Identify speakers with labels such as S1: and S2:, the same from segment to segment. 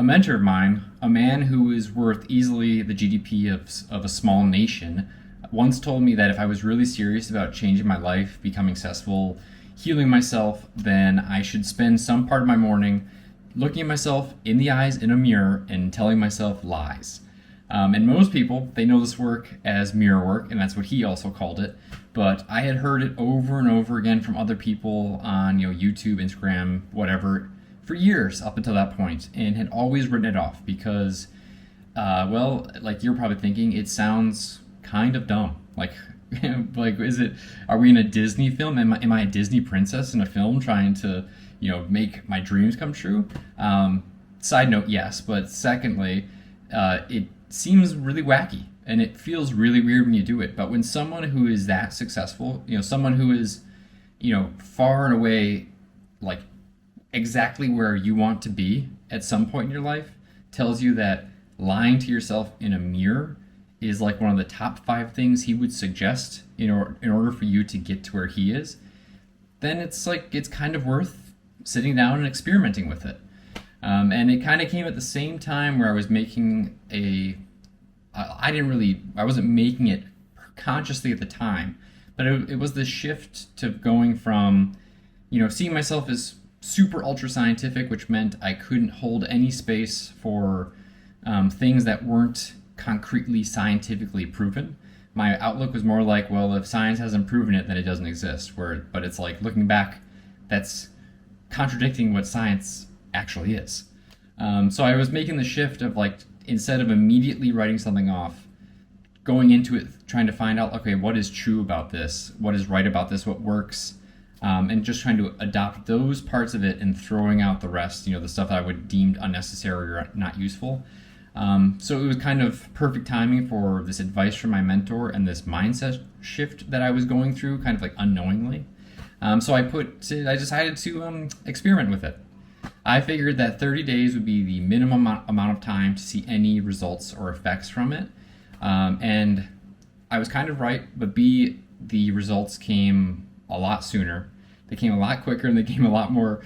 S1: a mentor of mine, a man who is worth easily the GDP of a small nation, once told me that if I was really serious about changing my life, becoming successful, healing myself, then I should spend some part of my morning looking at myself in the eyes in a mirror and telling myself lies. And most people, they know this work as mirror work, and that's what he also called it. But I had heard it over and over again from other people on YouTube, Instagram, whatever, for years up until that point, and had always written it off because, well, like you're probably thinking, it sounds kind of dumb. Like, like is it? Are we in a Disney film? Am I a Disney princess in a film trying to, make my dreams come true? Side note, yes, but secondly, it seems really wacky and it feels really weird when you do it. But when someone who is that successful, someone who is, far and away, like exactly where you want to be at some point in your life, tells you that lying to yourself in a mirror is like one of the top 5 things he would suggest in order for you to get to where he is, then it's kind of worth sitting down and experimenting with it. And it kind of came at the same time where I was making I wasn't making it consciously at the time, but it was the shift to going from, seeing myself as super ultra scientific, which meant I couldn't hold any space for things that weren't concretely scientifically proven. My outlook was more like, well, if science hasn't proven it, then it doesn't exist. But it's like looking back, that's contradicting what science actually is. So I was making the shift of like, instead of immediately writing something off, going into it trying to find out, okay, what is true about this? What is right about this? What works? And just trying to adopt those parts of it and throwing out the rest, the stuff that I would deemed unnecessary or not useful. So it was kind of perfect timing for this advice from my mentor and this mindset shift that I was going through, kind of like unknowingly. So I decided to experiment with it. I figured that 30 days would be the minimum amount of time to see any results or effects from it. And I was kind of right, but the results came a lot sooner. They came a lot quicker, and they came a lot more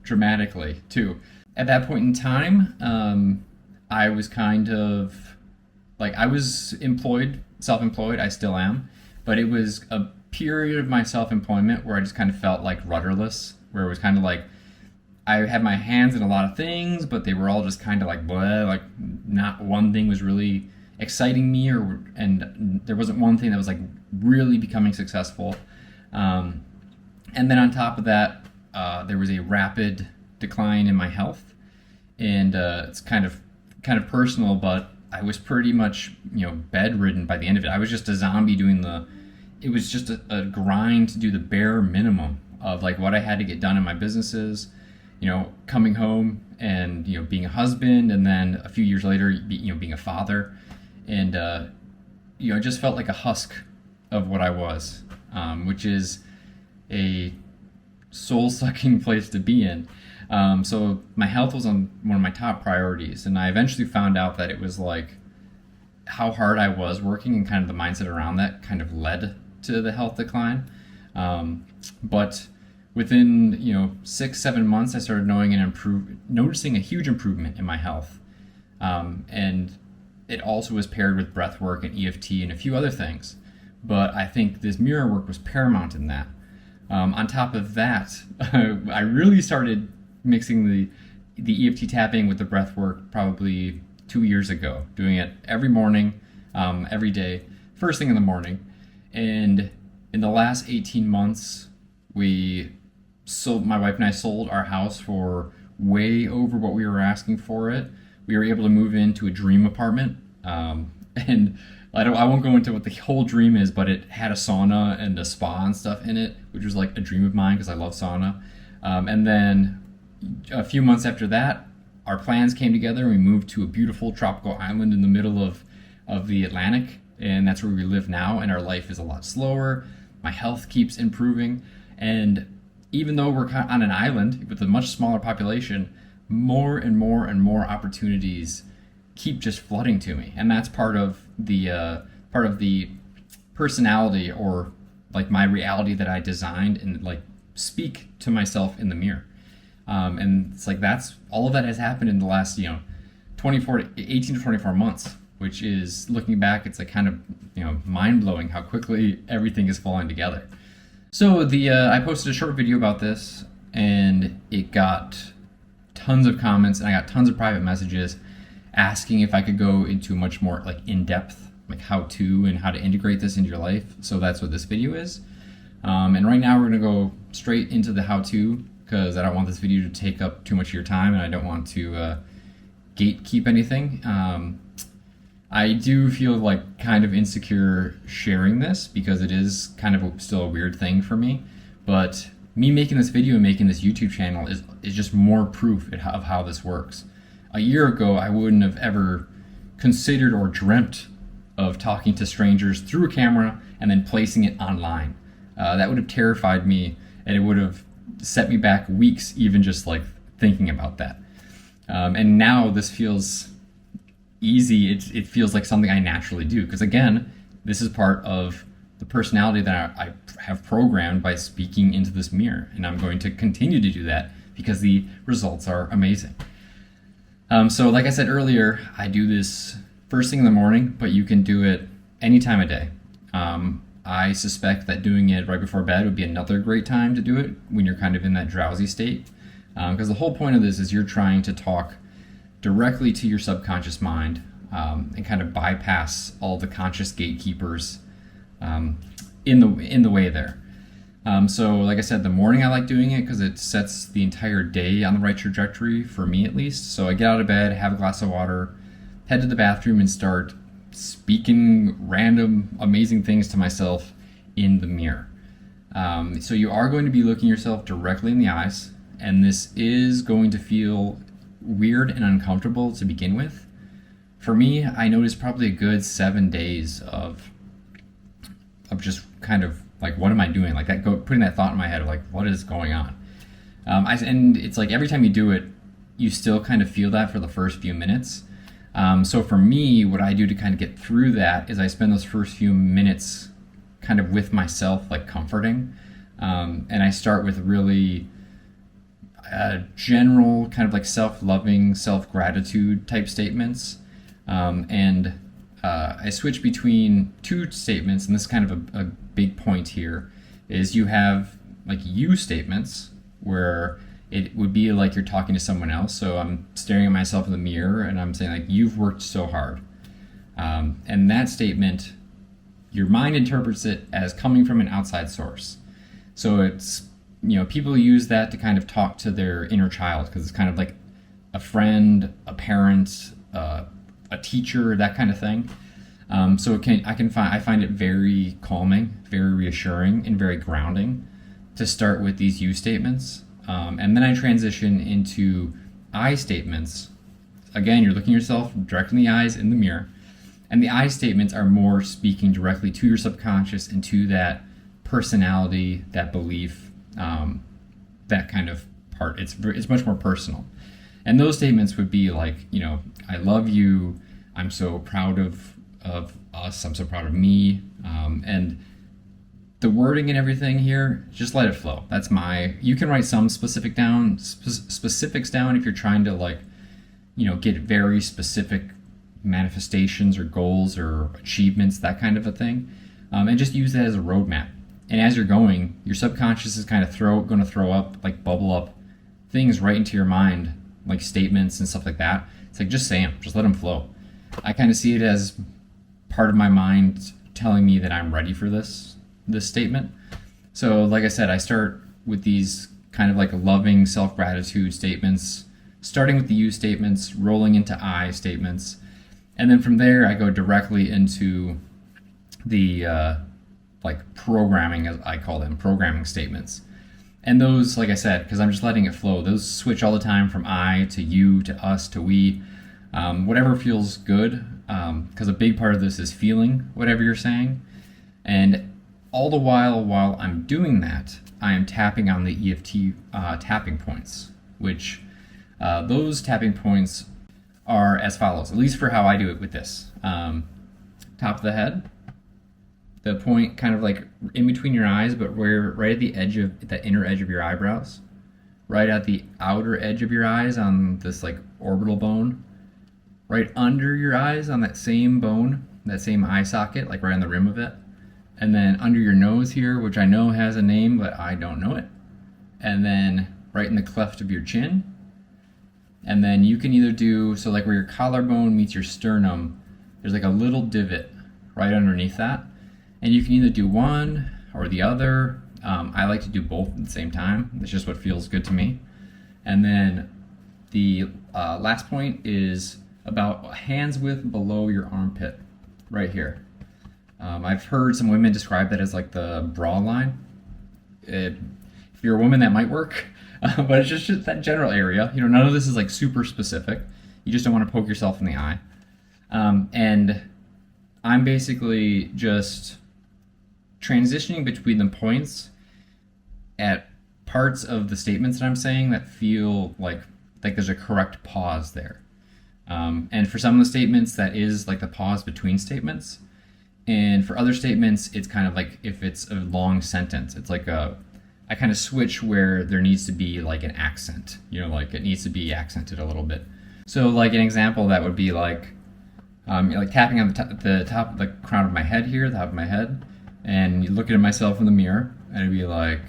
S1: dramatically too. At that point in time, I was kind of like, I was self-employed, I still am, but it was a period of my self-employment where I just kind of felt like rudderless, where it was kind of like I had my hands in a lot of things, but they were all just kind of like blah, like not one thing was really exciting me, and there wasn't one thing that was like really becoming successful. And then on top of that, there was a rapid decline in my health, and it's kind of personal, but I was pretty much bedridden by the end of it. I was just a zombie it was just a grind to do the bare minimum of like what I had to get done in my businesses, coming home and being a husband, and then a few years later being a father, and I just felt like a husk of what I was, which is a soul-sucking place to be in. So my health was on one of my top priorities, and I eventually found out that it was like how hard I was working, and kind of the mindset around that kind of led to the health decline. But within 6-7 months, I started noticing a huge improvement in my health, and it also was paired with breath work and EFT and a few other things. But I think this mirror work was paramount in that. On top of that, I really started mixing the EFT tapping with the breath work probably 2 years ago, doing it every morning, every day, first thing in the morning. And in the last 18 months, my wife and I sold our house for way over what we were asking for it. We were able to move into a dream apartment, and I won't go into what the whole dream is, but it had a sauna and a spa and stuff in it, which was like a dream of mine because I love sauna. And then a few months after that, our plans came together and we moved to a beautiful tropical island in the middle of the Atlantic, and that's where we live now, and our life is a lot slower. My health keeps improving, and even though we're on an island with a much smaller population, more and more and more opportunities keep just flooding to me, and that's part of the personality, or like my reality that I designed and like speak to myself in the mirror. And it's like that's all of that has happened in the last 18 to 24 months, which is, looking back, it's like kind of mind blowing how quickly everything is falling together. So I posted a short video about this, and it got tons of comments, and I got tons of private messages asking if I could go into much more like in-depth, like how to and how to integrate this into your life. So that's what this video is. And right now we're gonna go straight into the how-to, because I don't want this video to take up too much of your time, and I don't want to gatekeep anything. I do feel like kind of insecure sharing this because it is kind of still a weird thing for me, but me making this video and making this YouTube channel is just more proof of how this works. A year ago, I wouldn't have ever considered or dreamt of talking to strangers through a camera and then placing it online. That would have terrified me, and it would have set me back weeks even just like thinking about that. And now this feels easy. It feels like something I naturally do, because again, this is part of the personality that I have programmed by speaking into this mirror, and I'm going to continue to do that because the results are amazing. So like I said earlier, I do this first thing in the morning, but you can do it any time of day. I suspect that doing it right before bed would be another great time to do it when you're kind of in that drowsy state, because the whole point of this is you're trying to talk directly to your subconscious mind, and kind of bypass all the conscious gatekeepers in the way there. So like I said, the morning I like doing it because it sets the entire day on the right trajectory, for me at least. So I get out of bed, have a glass of water, head to the bathroom, and start speaking random amazing things to myself in the mirror. So you are going to be looking yourself directly in the eyes, and this is going to feel weird and uncomfortable to begin with. For me, I noticed probably a good 7 days of just kind of like, what am I doing? Like that, putting that thought in my head of like, what is going on? And it's like every time you do it, you still kind of feel that for the first few minutes. So for me, what I do to kind of get through that is I spend those first few minutes kind of with myself, like comforting. And I start with really general kind of like self-loving, self-gratitude type statements. I switch between two statements, and this is kind of a big point here, is you have like you statements where it would be like you're talking to someone else. So I'm staring at myself in the mirror and I'm saying like, you've worked so hard. And that statement, your mind interprets it as coming from an outside source. So it's, people use that to kind of talk to their inner child, because it's kind of like a friend, a parent, a teacher, that kind of thing. So I find it very calming, very reassuring, and very grounding to start with these you statements. And then I transition into I statements. Again, you're looking yourself directly in the eyes in the mirror. And the I statements are more speaking directly to your subconscious and to that personality, that belief, that kind of part. It's much more personal. And those statements would be like, I love you. I'm so proud of us. I'm so proud of me. And the wording and everything here, just let it flow. You can write some specifics down if you're trying to get very specific manifestations or goals or achievements, that kind of a thing. And just use that as a roadmap. And as you're going, your subconscious is kind of going to throw up, like bubble up things right into your mind, like statements and stuff like that. It's like, just say them, just let them flow. I kind of see it as part of my mind telling me that I'm ready for this statement. So like I said, I start with these kind of like loving self-gratitude statements, starting with the you statements, rolling into I statements. And then from there, I go directly into the programming, as I call them, programming statements. And those, like I said, because I'm just letting it flow, those switch all the time from I to you to us to we, whatever feels good, because a big part of this is feeling whatever you're saying. And all the while I'm doing that, I am tapping on the EFT tapping points, which those tapping points are as follows, at least for how I do it with this. Top of the head, the point kind of like in between your eyes, but right at the edge of the inner edge of your eyebrows. right at the outer edge of your eyes on this like orbital bone, right under your eyes on that same bone, that same eye socket, like right on the rim of it. And then under your nose here, which I know has a name, but I don't know it. And then right in the cleft of your chin. And then you can either do, so like where your collarbone meets your sternum, there's like a little divot right underneath that. And you can either do one or the other. I like to do both at the same time. It's just what feels good to me. And then the last point is about a hand's width below your armpit, right here. I've heard some women describe that as like the bra line. If you're a woman, that might work, but it's just that general area. You know, none of this is like super specific. You just don't want to poke yourself in the eye. And I'm basically just transitioning between the points at parts of the statements that I'm saying that feel like there's a correct pause there. And for some of the statements, that is like the pause between statements. And for other statements, it's kind of like if it's a long sentence, it's like I kind of switch where there needs to be like an accent, you know, like it needs to be accented a little bit. So like an example that would be like tapping on the top of the crown of my head here, the top of my head, and looking at myself in the mirror, and it'd be like,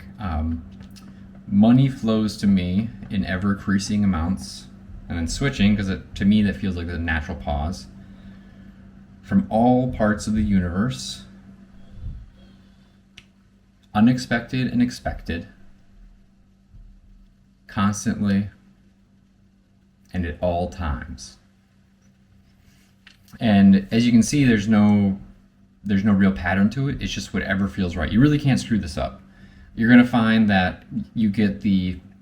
S1: money flows to me in ever increasing amounts, and then switching, because to me that feels like a natural pause, from all parts of the universe, unexpected and expected, constantly and at all times. And as you can see, there's no real pattern to it. It's just whatever feels right. You really can't screw this up. You're gonna find that you get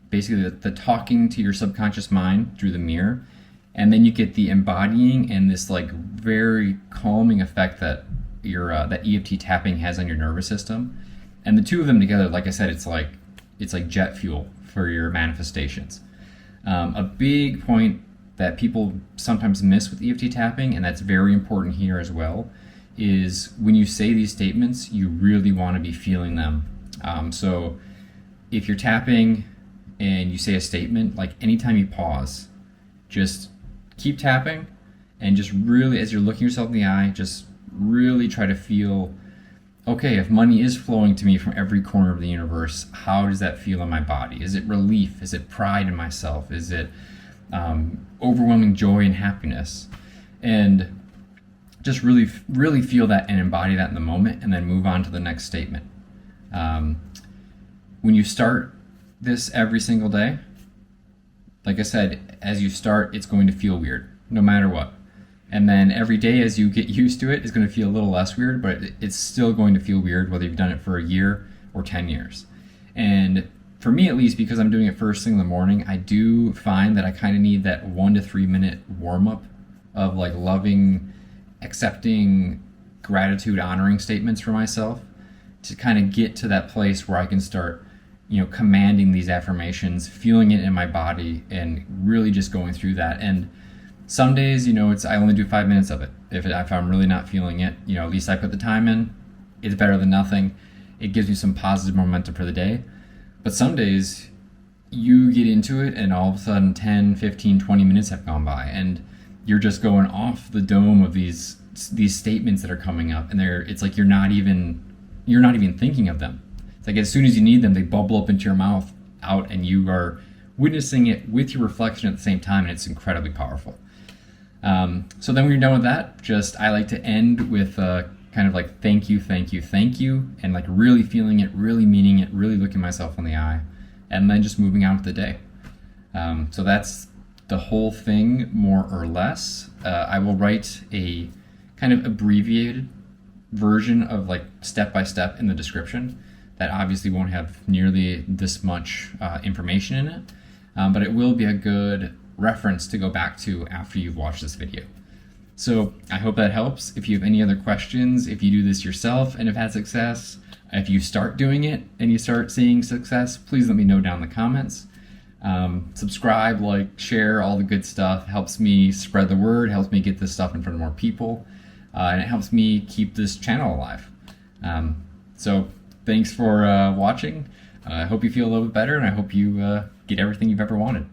S1: basically the talking to your subconscious mind through the mirror, and then you get the embodying and this like very calming effect that that EFT tapping has on your nervous system. And the two of them together, like I said, it's like jet fuel for your manifestations. A big point that people sometimes miss with EFT tapping, and that's very important here as well, is when you say these statements, you really want to be feeling them. So if you're tapping and you say a statement, like anytime you pause, just keep tapping and just really, as you're looking yourself in the eye, just really try to feel, okay, if money is flowing to me from every corner of the universe, how does that feel in my body? Is it relief? Is it pride in myself? Is it overwhelming joy and happiness? And just really, really feel that and embody that in the moment, and then move on to the next statement. When you start this every single day, like I said, as you start, it's going to feel weird, no matter what. And then every day as you get used to it, it's going to feel a little less weird, but it's still going to feel weird whether you've done it for a year or 10 years. And for me, at least, because I'm doing it first thing in the morning, I do find that I kind of need that 1 to 3 minute warm up of like loving, accepting, gratitude, honoring statements for myself to kind of get to that place where I can start, you know, commanding these affirmations, feeling it in my body, and really just going through that. And some days, you know, I only do 5 minutes of it. If I'm really not feeling it, you know, at least I put the time in. It's better than nothing. It gives me some positive momentum for the day. But some days you get into it and all of a sudden 10, 15, 20 minutes have gone by and you're just going off the dome of these statements that are coming up, and it's like you're not even thinking of them. It's like as soon as you need them, they bubble up into your mouth out, and you are witnessing it with your reflection at the same time, and it's incredibly powerful. So then when you're done with that, I like to end with kind of like thank you, thank you, thank you, and like really feeling it, really meaning it, really looking myself in the eye, and then just moving on with the day. So that's the whole thing, more or less. I will write a kind of abbreviated version of like step by step in the description that obviously won't have nearly this much information in it, but it will be a good reference to go back to after you've watched this video. So I hope that helps. If you have any other questions, if you do this yourself and have had success, if you start doing it and you start seeing success, please let me know down in the comments. Subscribe, like, share, all the good stuff. Helps me spread the word, helps me get this stuff in front of more people, and it helps me keep this channel alive. So thanks for watching. I hope you feel a little bit better, and I hope you get everything you've ever wanted.